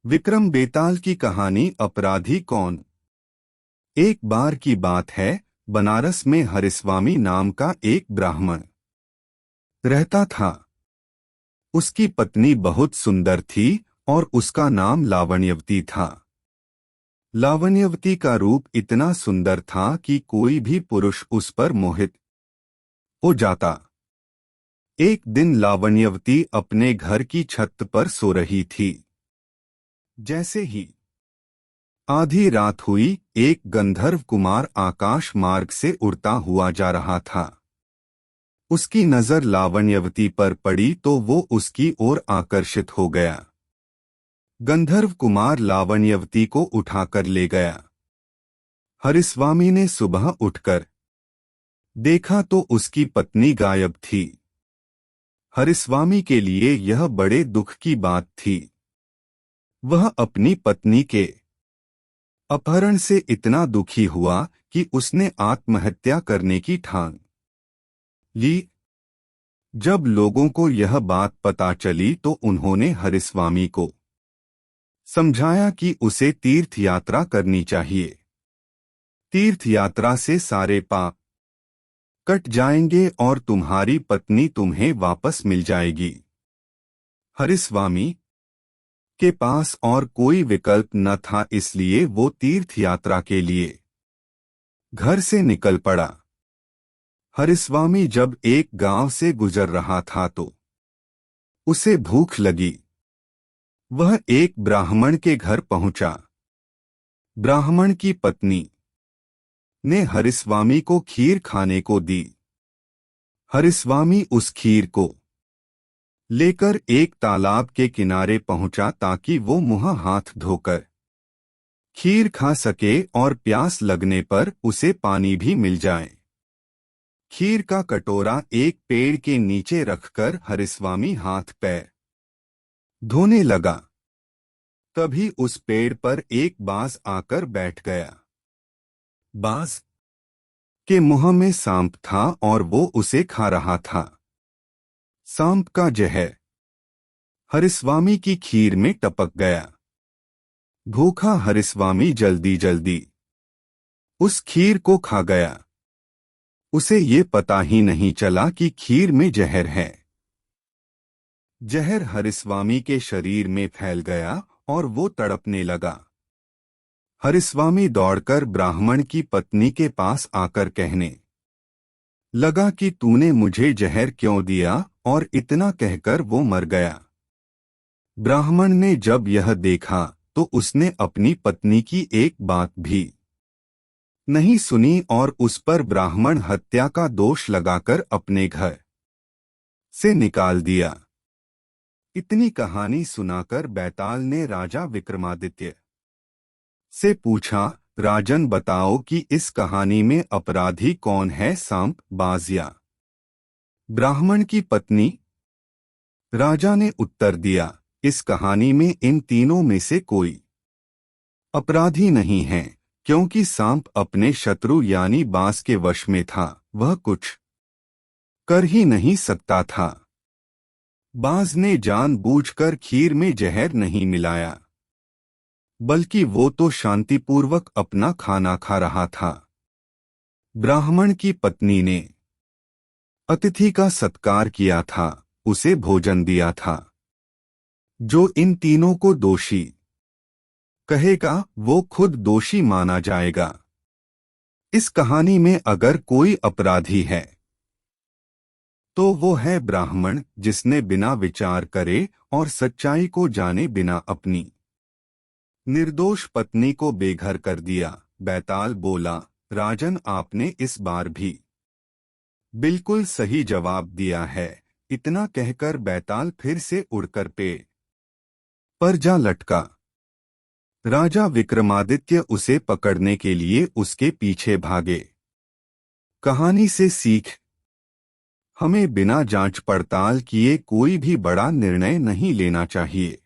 विक्रम बेताल की कहानी अपराधी कौन। एक बार की बात है, बनारस में हरिस्वामी नाम का एक ब्राह्मण रहता था। उसकी पत्नी बहुत सुंदर थी और उसका नाम लावण्यवती था। लावण्यवती का रूप इतना सुंदर था कि कोई भी पुरुष उस पर मोहित हो जाता। एक दिन लावण्यवती अपने घर की छत पर सो रही थी। जैसे ही आधी रात हुई, एक गंधर्व कुमार आकाश मार्ग से उड़ता हुआ जा रहा था। उसकी नजर लावण्यवती पर पड़ी तो वो उसकी ओर आकर्षित हो गया। गंधर्व कुमार लावण्यवती को उठाकर ले गया। हरिस्वामी ने सुबह उठकर देखा तो उसकी पत्नी गायब थी। हरिस्वामी के लिए यह बड़े दुख की बात थी। वह अपनी पत्नी के अपहरण से इतना दुखी हुआ कि उसने आत्महत्या करने की ठान ली। जब लोगों को यह बात पता चली तो उन्होंने हरिस्वामी को समझाया कि उसे तीर्थ यात्रा करनी चाहिए। तीर्थ यात्रा से सारे पाप कट जाएंगे और तुम्हारी पत्नी तुम्हें वापस मिल जाएगी। हरिस्वामी के पास और कोई विकल्प न था, इसलिए वो तीर्थ यात्रा के लिए घर से निकल पड़ा। हरिस्वामी जब एक गांव से गुजर रहा था तो उसे भूख लगी। वह एक ब्राह्मण के घर पहुंचा। ब्राह्मण की पत्नी ने हरिस्वामी को खीर खाने को दी। हरिस्वामी उस खीर को लेकर एक तालाब के किनारे पहुंचा ताकि वो मुंह हाथ धोकर खीर खा सके और प्यास लगने पर उसे पानी भी मिल जाए। खीर का कटोरा एक पेड़ के नीचे रखकर हरिस्वामी हाथ पैर धोने लगा। तभी उस पेड़ पर एक बाज आकर बैठ गया। बाज के मुंह में सांप था और वो उसे खा रहा था। सांप का जहर हरिस्वामी की खीर में टपक गया। भूखा हरिस्वामी जल्दी जल्दी उस खीर को खा गया। उसे ये पता ही नहीं चला कि खीर में जहर है। जहर हरिस्वामी के शरीर में फैल गया और वो तड़पने लगा। हरिस्वामी दौड़कर ब्राह्मण की पत्नी के पास आकर कहने लगा कि तूने मुझे जहर क्यों दिया, और इतना कहकर वो मर गया। ब्राह्मण ने जब यह देखा तो उसने अपनी पत्नी की एक बात भी नहीं सुनी और उस पर ब्राह्मण हत्या का दोष लगाकर अपने घर से निकाल दिया। इतनी कहानी सुनाकर बैताल ने राजा विक्रमादित्य से पूछा, राजन बताओ कि इस कहानी में अपराधी कौन है, सांप, बाज या ब्राह्मण की पत्नी। राजा ने उत्तर दिया, इस कहानी में इन तीनों में से कोई अपराधी नहीं है, क्योंकि सांप अपने शत्रु यानी बाज के वश में था। वह कुछ कर ही नहीं सकता था। बाज ने जानबूझकर खीर में जहर नहीं मिलाया, बल्कि वो तो शांतिपूर्वक अपना खाना खा रहा था। ब्राह्मण की पत्नी ने अतिथि का सत्कार किया था, उसे भोजन दिया था। जो इन तीनों को दोषी कहेगा वो खुद दोषी माना जाएगा। इस कहानी में अगर कोई अपराधी है तो वो है ब्राह्मण, जिसने बिना विचार करे और सच्चाई को जाने बिना अपनी निर्दोष पत्नी को बेघर कर दिया। बैताल बोला, राजन आपने इस बार भी बिल्कुल सही जवाब दिया है। इतना कहकर बैताल फिर से उड़कर पेड़ पर जा लटका। राजा विक्रमादित्य उसे पकड़ने के लिए उसके पीछे भागे। कहानी से सीख, हमें बिना जांच पड़ताल किए कोई भी बड़ा निर्णय नहीं लेना चाहिए।